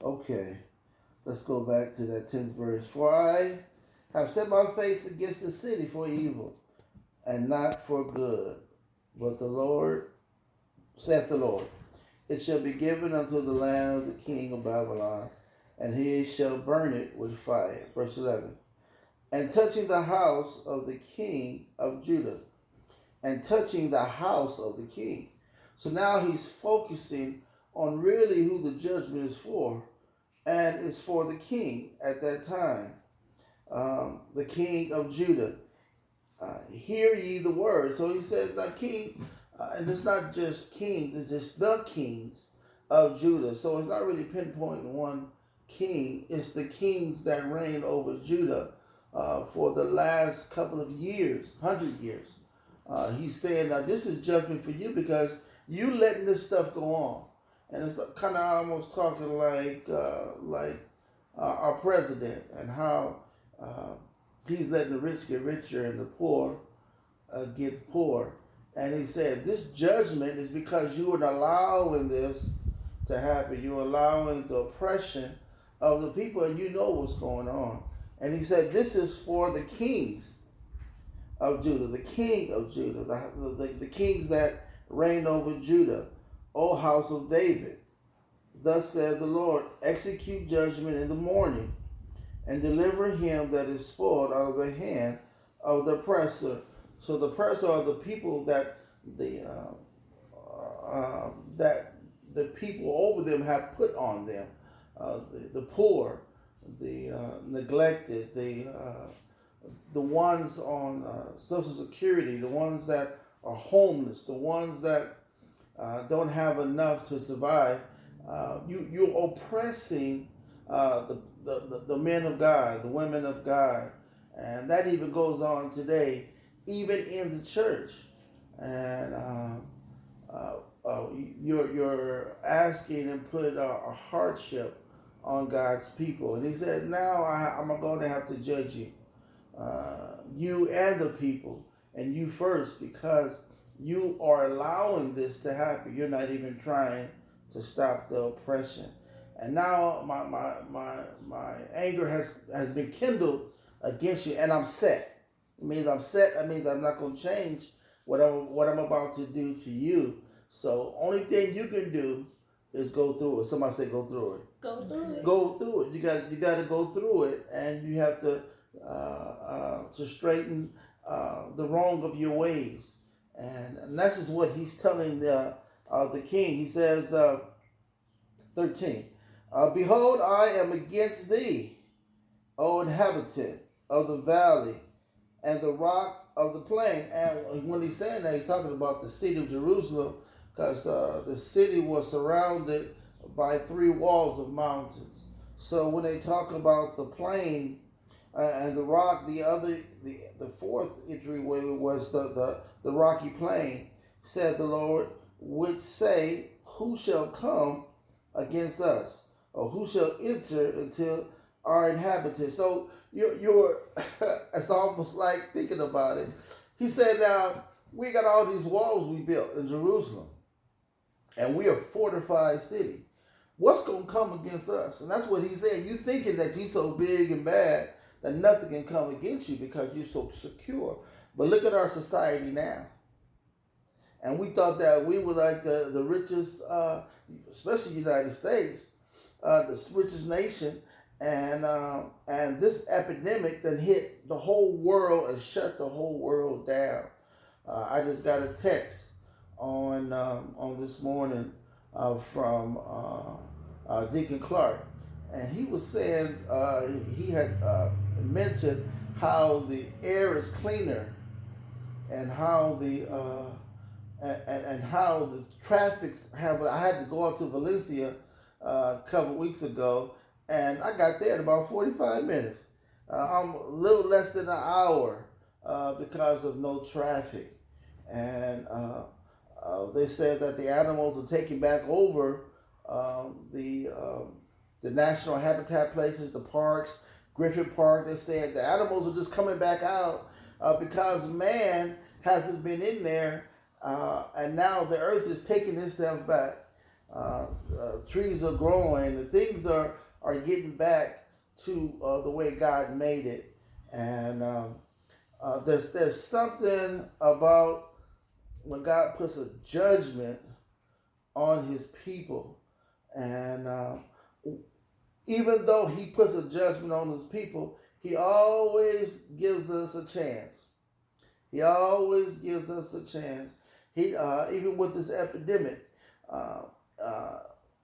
Okay, let's go back to that 10th verse. For I have set my face against the city for evil, and not for good. But the Lord, saith the Lord, it shall be given unto the land of the king of Babylon, and he shall burn it with fire. Verse 11. And touching the house of the king of Judah, and touching the house of the king. So now he's focusing on really who the judgment is for, and it's for the king at that time, the king of Judah. Hear ye the word. So he said, the king, and it's not just kings, it's just the kings of Judah. So it's not really pinpointing one king, it's the kings that reign over Judah for the last couple of years, 100 years. He's saying, now this is judgment for you because you letting this stuff go on. And it's kind of almost talking like our president and how he's letting the rich get richer and the poor get poor. And he said, this judgment is because you are allowing this to happen. You're allowing the oppression of the people, and you know what's going on. And he said, this is for the kings of Judah, the king of Judah, the kings that reign over Judah, O house of David. Thus said the Lord, execute judgment in the morning, and deliver him that is spoiled out of the hand of the oppressor. So the oppressor are the people that the people over them have put on them, the poor, the neglected, the ones on Social Security, the ones that are homeless, the ones that don't have enough to survive. You're oppressing the men of God, the women of God, and that even goes on today, even in the church. And you're asking and put a hardship on God's people. And he said, now I'm going to have to judge you, you and the people, and you first, because you are allowing this to happen. You're not even trying to stop the oppression. And now my anger has been kindled against you, and I'm set. It means I'm set. That means I'm not going to change what I'm about to do to you. So only thing you can do is go through it. Somebody say go through it. Go through it. Go through it. You got to go through it, and you have to straighten the wrong of your ways. And that's just what he's telling the king. He says, 13, behold, I am against thee, O inhabitant of the valley, and the rock of the plain. And when he's saying that, he's talking about the city of Jerusalem, because the city was surrounded by 3 walls of mountains. So when they talk about the plain and the rock, the fourth entryway was the rocky plain, said the Lord, which say, who shall come against us, or who shall enter into our inhabitants? So you're it's almost like thinking about it. He said, now we got all these walls we built in Jerusalem, and we are a fortified city. What's going to come against us? And that's what he said. You thinking that you're so big and bad that nothing can come against you because you're so secure. But look at our society now. And we thought that we were like the richest, especially the United States, the richest nation. And this epidemic that hit the whole world and shut the whole world down. I just got a text on this morning from Deacon Clark, and he was saying he had mentioned how the air is cleaner, and how and how the traffic's have. I had to go out to Valencia a couple weeks ago, and I got there in about 45 minutes. I'm a little less than an hour because of no traffic, and they said that the animals are taking back over the national habitat places, the parks, Griffith Park. They said the animals are just coming back out because man hasn't been in there, and now the earth is taking itself back. trees are growing, and things are getting back to the way God made it. And there's something about when God puts a judgment on His people, and even though He puts a judgment on His people, He always gives us a chance. He always gives us a chance. He even with this epidemic, uh, uh,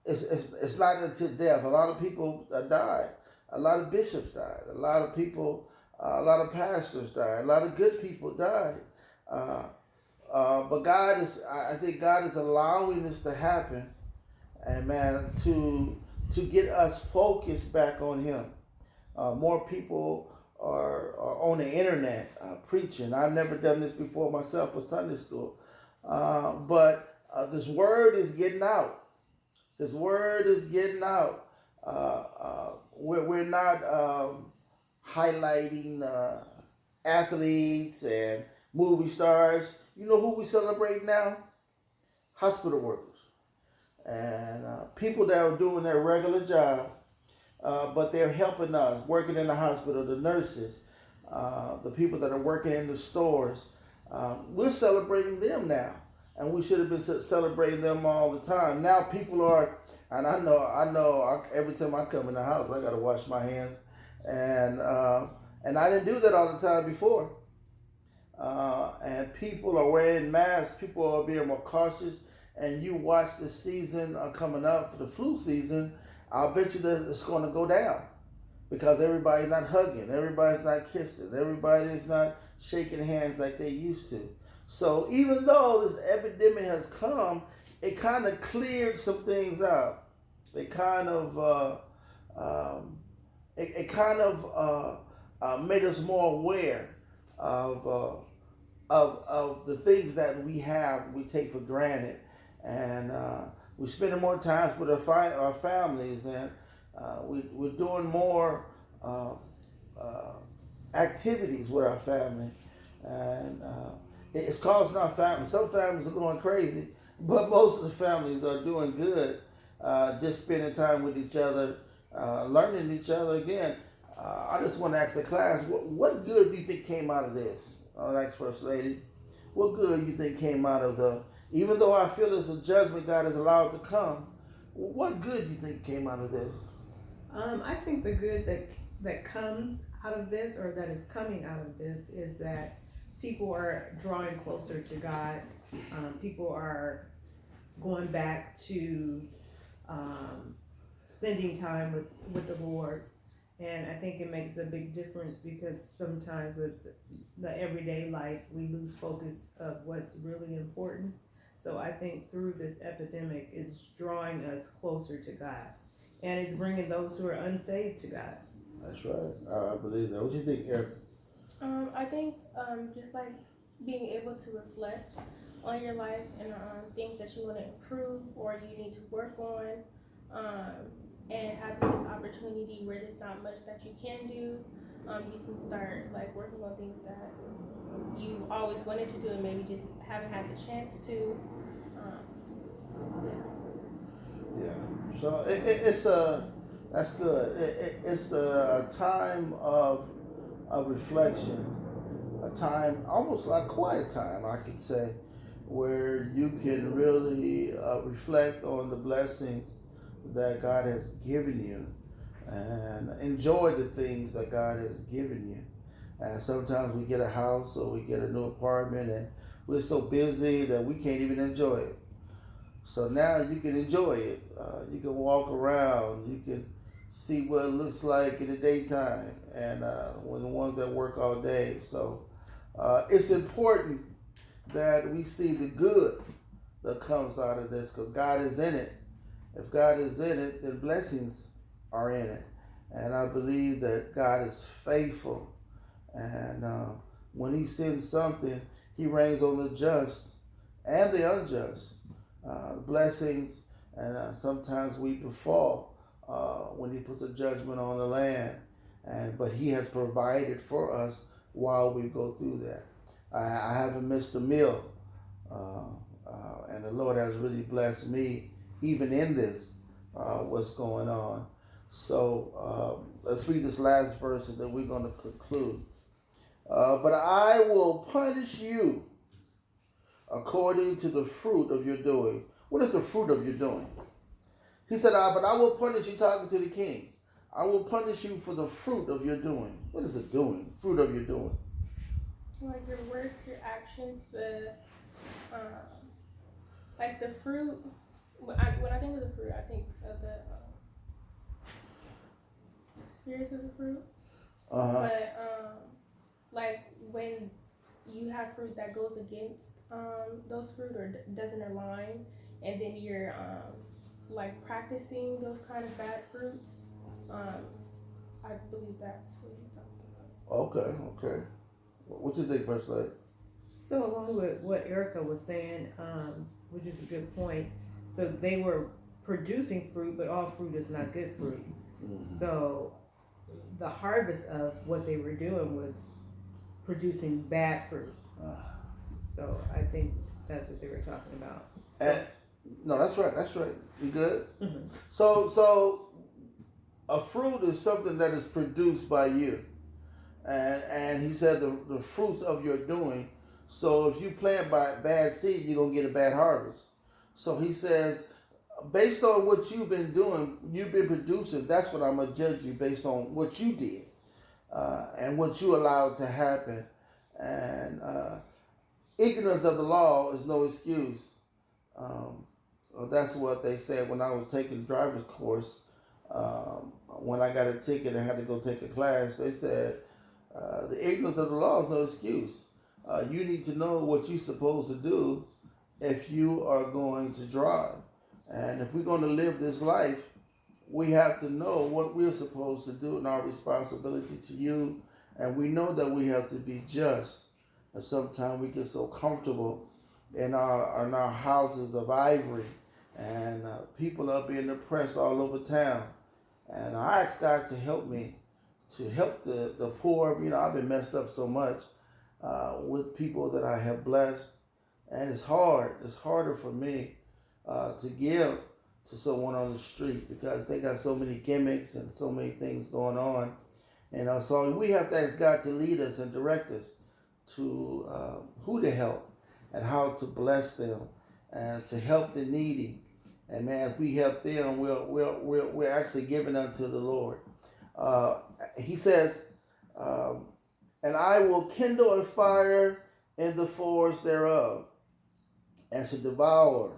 it's not until death. A lot of people died. A lot of bishops died. A lot of people, a lot of pastors died. A lot of good people died. Uh, but God is, I think God is allowing this to happen, and man, to get us focused back on Him. More people are on the internet preaching. I've never done this before myself for Sunday school, but this word is getting out. This word is getting out. We're not highlighting athletes and movie stars. You know who we celebrate now? Hospital workers and people that are doing their regular job, but they're helping us, working in the hospital, the nurses, the people that are working in the stores. We're celebrating them now, and we should have been celebrating them all the time. Now people are, and every time I come in the house, I got to wash my hands, and I didn't do that all the time before. And people are wearing masks. People are being more cautious. And you watch the season coming up for the flu season, I'll bet you that it's going to go down because everybody's not hugging, everybody's not kissing, everybody's not shaking hands like they used to. So even though this epidemic has come, it kind of cleared some things out. It kind of made us more aware of the things that we take for granted, and we're spending more time with our families, and we're doing more activities with our family, and it's causing our family. Some families are going crazy, but most of the families are doing good, just spending time with each other, learning each other again. I just want to ask the class, what good do you think came out of this? I'll ask First Lady, what good you think came out of even though I feel it's a judgment God has allowed to come, what good do you think came out of this? I think the good that comes out of this, or that is coming out of this, is that people are drawing closer to God. People are going back to spending time with the Lord. And I think it makes a big difference because sometimes with the everyday life, we lose focus of what's really important. So I think through this epidemic, it's drawing us closer to God, and it's bringing those who are unsaved to God. That's right. I believe that. What do you think, Eric? I think just like being able to reflect on your life and things that you want to improve or you need to work on, and having this opportunity where there's not much that you can do, you can start like working on things that you always wanted to do and maybe just haven't had the chance to. Yeah. So it's that's good. It's a time of reflection, a time almost like quiet time, I could say, where you can really reflect on the blessings that God has given you and enjoy the things that God has given you. And sometimes we get a house or we get a new apartment and we're so busy that we can't even enjoy it. So now you can enjoy it. You can walk around. You can see what it looks like in the daytime and when the ones that work all day. So it's important that we see the good that comes out of this because God is in it. If God is in it, then blessings are in it. And I believe that God is faithful. And when He sends something, He reigns on the just and the unjust. Blessings, and sometimes we befall when He puts a judgment on the land. But He has provided for us while we go through that. I haven't missed a meal, and the Lord has really blessed me even in this. what's going on. So let's read this last verse and then we're going to conclude. But I will punish you according to the fruit of your doing. What is the fruit of your doing? He said, but I will punish you, talking to the kings. I will punish you for the fruit of your doing. What is it doing? Fruit of your doing. Like your words, your actions, like the fruit. When I think of the fruit, I think of the spirits of the fruit. But like when you have fruit that goes against those fruit or doesn't align, and then you're like practicing those kind of bad fruits. I believe that's what he's talking Okay, okay. What you think, First Lady? So along with what Erica was saying, which is a good point. So they were producing fruit, but all fruit is not good fruit. Mm-hmm. So the harvest of what they were doing was producing bad fruit. So I think that's what they were talking about. So, no, that's right. That's right. You good? mm-hmm. So a fruit is something that is produced by you, and he said the fruits of your doing. So if you plant by bad seed, you're gonna get a bad harvest. So he says, based on what you've been doing, you've been producing. That's what I'm gonna judge you based on what you did and what you allowed to happen. And ignorance of the law is no excuse. That's what they said when I was taking driver's course. When I got a ticket and had to go take a class, they said the ignorance of the law is no excuse. You need to know what you're supposed to do if you are going to drive. And if we're going to live this life, we have to know what we're supposed to do and our responsibility to you. And we know that we have to be just. And sometimes we get so comfortable in our houses of ivory, and people are being oppressed all over town. And I ask God to help me, to help the poor. You know, I've been messed up so much with people that I have blessed. And it's hard. It's harder for me to give to someone on the street because they got so many gimmicks and so many things going on. And so we have to ask God to lead us and direct us to who to help and how to bless them and to help the needy. And man, if we help them, we're actually giving unto the Lord. He says, and I will kindle a fire in the forest thereof, and to devour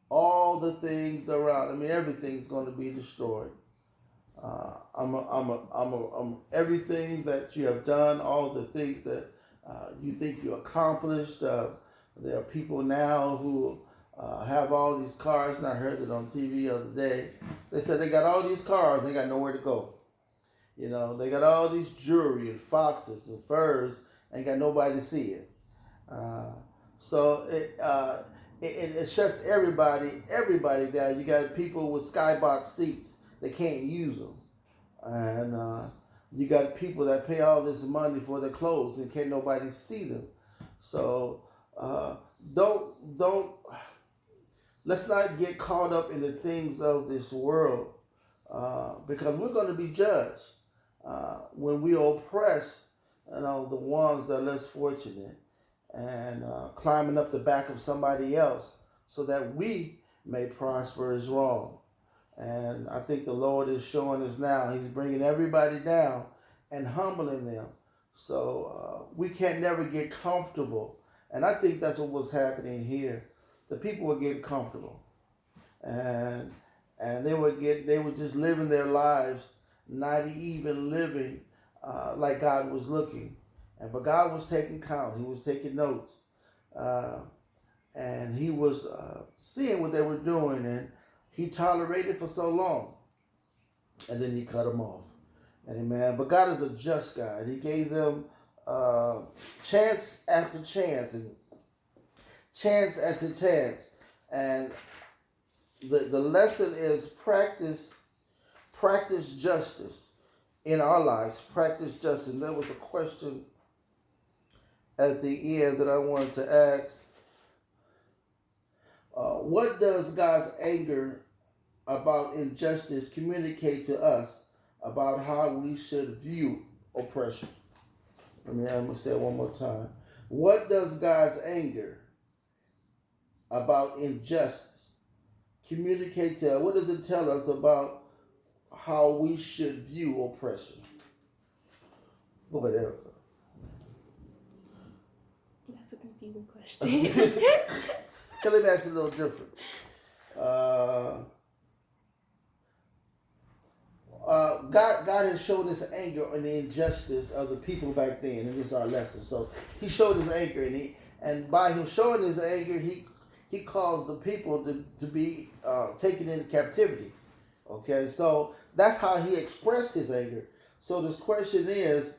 all the things thereof. I mean, everything's going to be destroyed. Everything that you have done, all the things that you think you accomplished. There are people now who have all these cars, and I heard it on TV the other day. They said they got all these cars, and they got nowhere to go. You know, they got all these jewelry and foxes and furs, and got nobody to see it. So it shuts everybody down. You got people with skybox seats, they can't use them, and you got people that pay all this money for their clothes and can't nobody see them. So let's not get caught up in the things of this world, because we're going to be judged when we oppress, the ones that are less fortunate, and climbing up the back of somebody else so that we may prosper is wrong. And I think the Lord is showing us now. He's bringing everybody down and humbling them. So we can't never get comfortable. And I think that's what was happening here. The people were getting comfortable, and they were just living their lives, not even living like God was looking. But God was taking count. He was taking notes. And he was seeing what they were doing. And he tolerated for so long. And then he cut them off. Amen. But God is a just God. He gave them chance after chance. And chance after chance. And the lesson is practice justice in our lives. Practice justice. And there was a question at the end that I wanted to ask. What does God's anger about injustice communicate to us about how we should view oppression? I'm gonna say it one more time. What does God's anger about injustice communicate to us? What does it tell us about how we should view oppression? Go ahead, Erica. That's a confusing That's question. confusing. Okay, let me ask you a little different. God has showed his anger on the injustice of the people back then, and this is our lesson. So he showed his anger, and by him showing his anger, he caused the people to be taken into captivity. Okay, so that's how he expressed his anger. So this question is,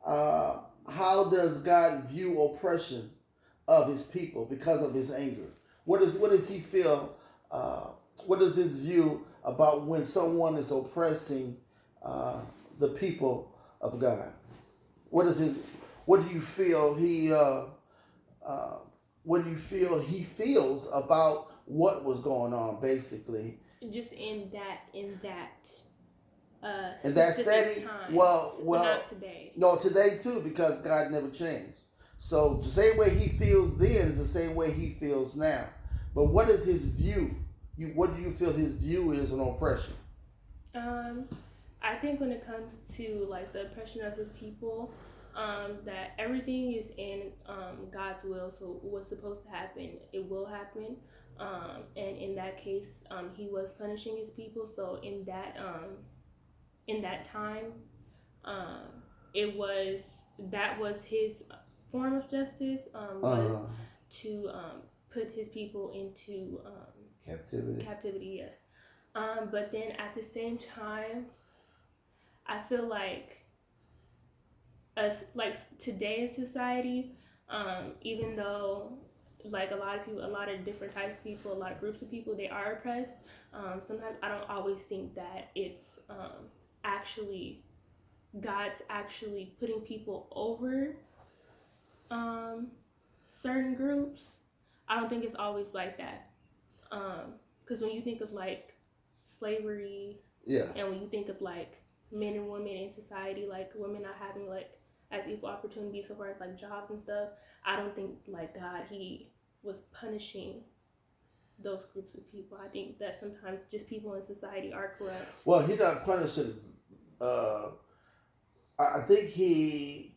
how does God view oppression of his people because of his anger? What does he feel? What is his view about when someone is oppressing the people of God? What do you feel he feels about what was going on, basically? Just in that In that specific setting, time. well, But not today. no, today too, because God never changed. So the same way he feels then is the same way he feels now. But what is his view? What do you feel his view is on oppression? I think when it comes to like the oppression of his people, that everything is in God's will. So what's supposed to happen, it will happen. And in that case, he was punishing his people. So in that time, that was his form of justice, was to put his people into captivity, yes. But then at the same time, I feel like today in society, even though like a lot of different types of people, a lot of groups of people, they are oppressed. Sometimes I don't always think that it's actually God's actually putting people over certain groups. I don't think it's always like that. Because when you think of like slavery, and when you think of like men and women in society, like women not having like as equal opportunities so far as like jobs and stuff, I don't think like God, he was punishing those groups of people. I think that sometimes just people in society are corrupt. Well, he's not punishing. I think you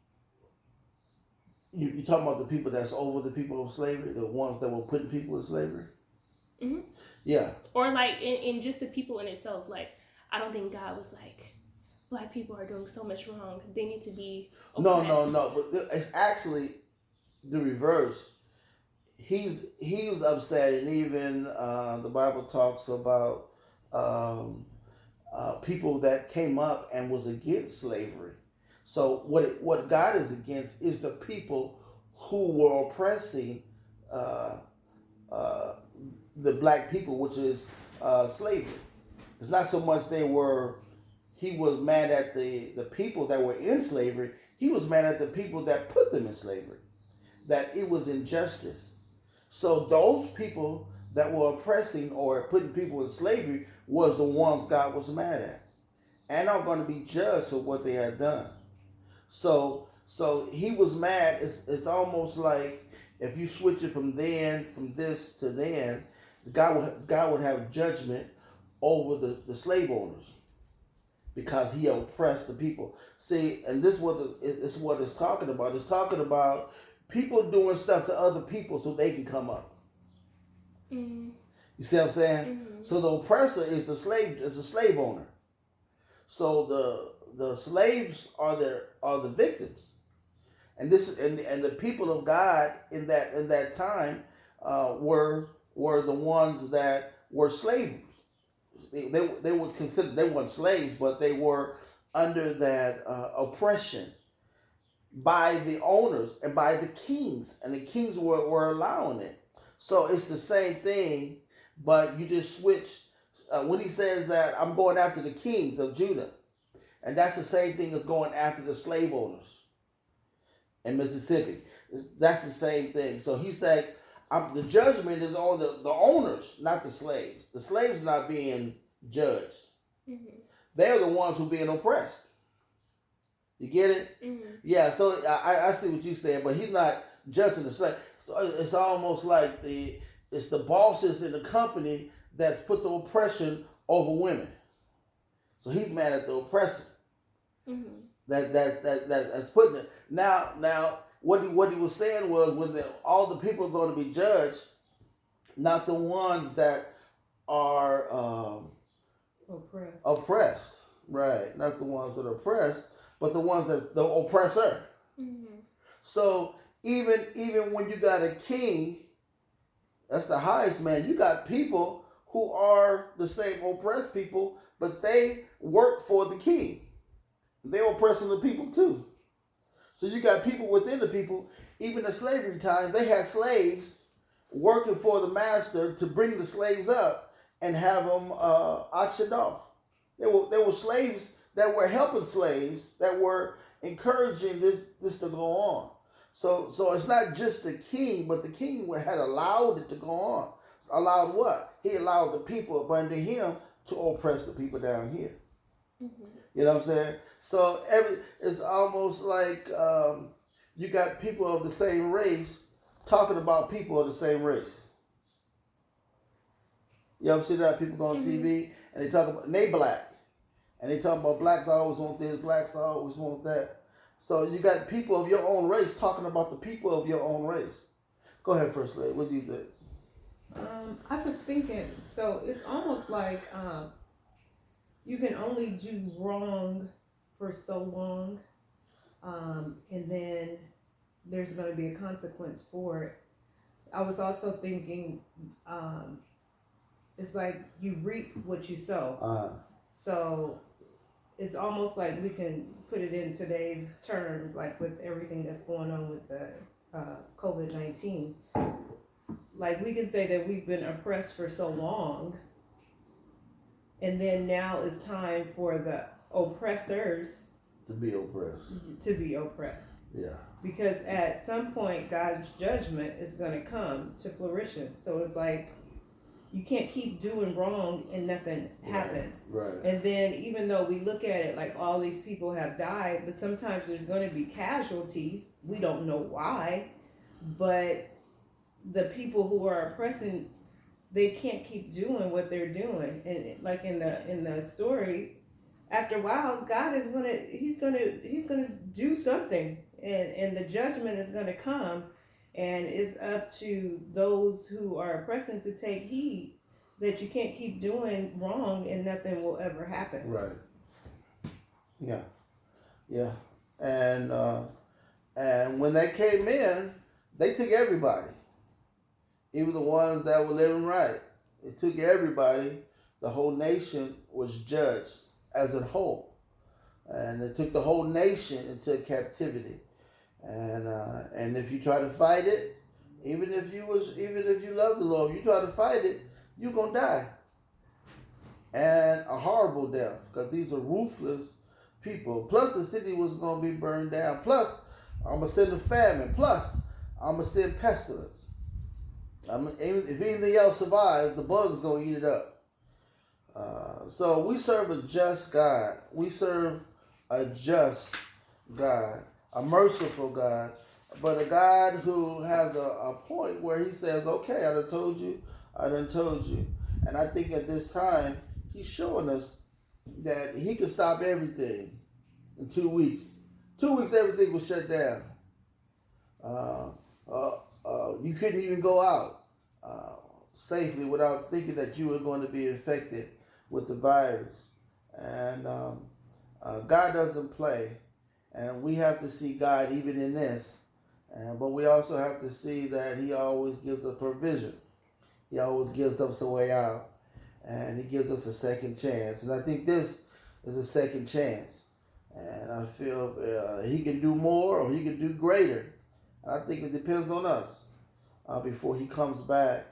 talking about the people that's over the people of slavery, the ones that were putting people in slavery? Mm-hmm. Yeah. Or like in just the people in itself. Like, I don't think God was like, black people are doing so much wrong. They need to be oppressed. No. But it's actually the reverse. He was upset, and even the Bible talks about people that came up and was against slavery. So what God is against is the people who were oppressing the black people, which is slavery. It's not so much he was mad at the people that were in slavery. He was mad at the people that put them in slavery, that it was injustice. So those people that were oppressing or putting people in slavery was the ones God was mad at, and are going to be judged for what they had done. So he was mad. It's almost like if you switch it from this to then, God would have judgment over the slave owners because he oppressed the people. See, and this is what it's talking about. It's talking about people doing stuff to other people so they can come up. Mm-hmm. You see what I'm saying? Mm-hmm. So the oppressor is the slave owner. So the slaves are the victims, and the people of God in that time were the ones that were slaves. They were considered, they weren't slaves, but they were under that oppression by the owners and by the kings, and the kings were allowing it. So it's the same thing, but you just switch. When he says that I'm going after the kings of Judah, and that's the same thing as going after the slave owners in Mississippi. That's the same thing. So he's like, the judgment is on the owners, not the slaves. The slaves are not being judged. Mm-hmm. They're the ones who are being oppressed. You get it? Mm-hmm. Yeah, so I see what you're saying, but he's not judging the slave. So it's almost like it's the bosses in the company that's put the oppression over women. So he's mad at the oppressor. Mm-hmm. That's putting it. Now what he was saying was when all the people are going to be judged, not the ones that are oppressed, right? Not the ones that are oppressed, but the ones that's the oppressor. Mm-hmm. So even when you got a king, that's the highest man. You got people who are the same oppressed people, but they work for the king. They're oppressing the people too. So you got people within the people. Even in slavery time, they had slaves working for the master to bring the slaves up and have them auctioned off. There were slaves that were helping slaves that were encouraging this to go on. So it's not just the king, but the king had allowed it to go on. Allowed what? He allowed the people up under him to oppress the people down here. Mm-hmm. You know what I'm saying? So it's almost like you got people of the same race talking about people of the same race. You ever see that? People go on TV and they talk about, and they black. And they talk about blacks always want this, blacks always want that. So you got people of your own race talking about the people of your own race. Go ahead, First Lady. What do you think? I was thinking, so it's almost like you can only do wrong for so long, and then there's going to be a consequence for it. I was also thinking, it's like you reap what you sow. So it's almost like we can put it in today's term, like with everything that's going on with the COVID-19. Like we can say that we've been oppressed for so long, and then now it's time for the oppressors To be oppressed. to be oppressed. Yeah. Because at some point, God's judgment is going to come to fruition. So it's like you can't keep doing wrong and nothing happens. Right. And then even though we look at it like all these people have died, but sometimes there's going to be casualties. We don't know why, but the people who are oppressing, they can't keep doing what they're doing. And like in the story, after a while, God is he's gonna do something, and the judgment is gonna come, and it's up to those who are oppressing to take heed that you can't keep doing wrong and nothing will ever happen. Right. Yeah. Yeah. And when they came in, they took everybody. Even the ones that were living right. It took everybody. The whole nation was judged as a whole. And it took the whole nation into captivity. And if you try to fight it, even if you love the Lord, if you try to fight it, you're gonna die. And a horrible death, because these are ruthless people. Plus the city was gonna be burned down. Plus, I'm gonna send a famine. Plus, I'm gonna send pestilence. If anything else survives, the bug is going to eat it up. So we serve a just God. We serve a just God, a merciful God, but a God who has a point where he says, okay, I done told you. And I think at this time, he's showing us that he can stop everything in 2 weeks. 2 weeks, everything was shut down. You couldn't even go out safely without thinking that you were going to be infected with the virus. And God doesn't play. And we have to see God even in this. But we also have to see that he always gives a provision. He always gives us a way out. And he gives us a second chance. And I think this is a second chance. And I feel he can do more or he can do greater. And I think it depends on us. Before he comes back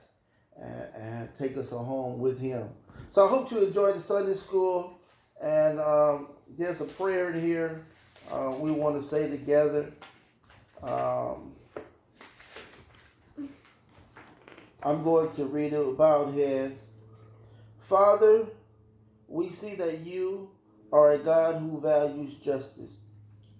and take us home with him. So I hope you enjoyed the Sunday school. And there's a prayer in here we want to say together. I'm going to read it with bowed head. Father, we see that you are a God who values justice.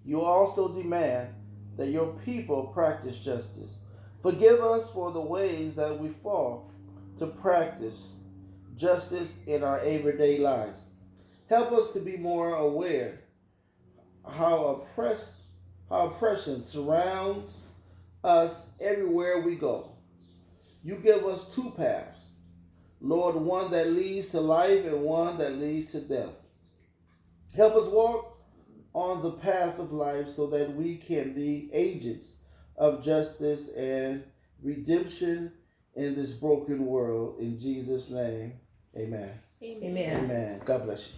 You also demand that your people practice justice. Forgive us for the ways that we fall to practice justice in our everyday lives. Help us to be more aware how oppression surrounds us everywhere we go. You give us two paths, Lord, one that leads to life and one that leads to death. Help us walk on the path of life so that we can be agents of justice and redemption in this broken world. In Jesus' name, amen. Amen. Amen. Amen. God bless you.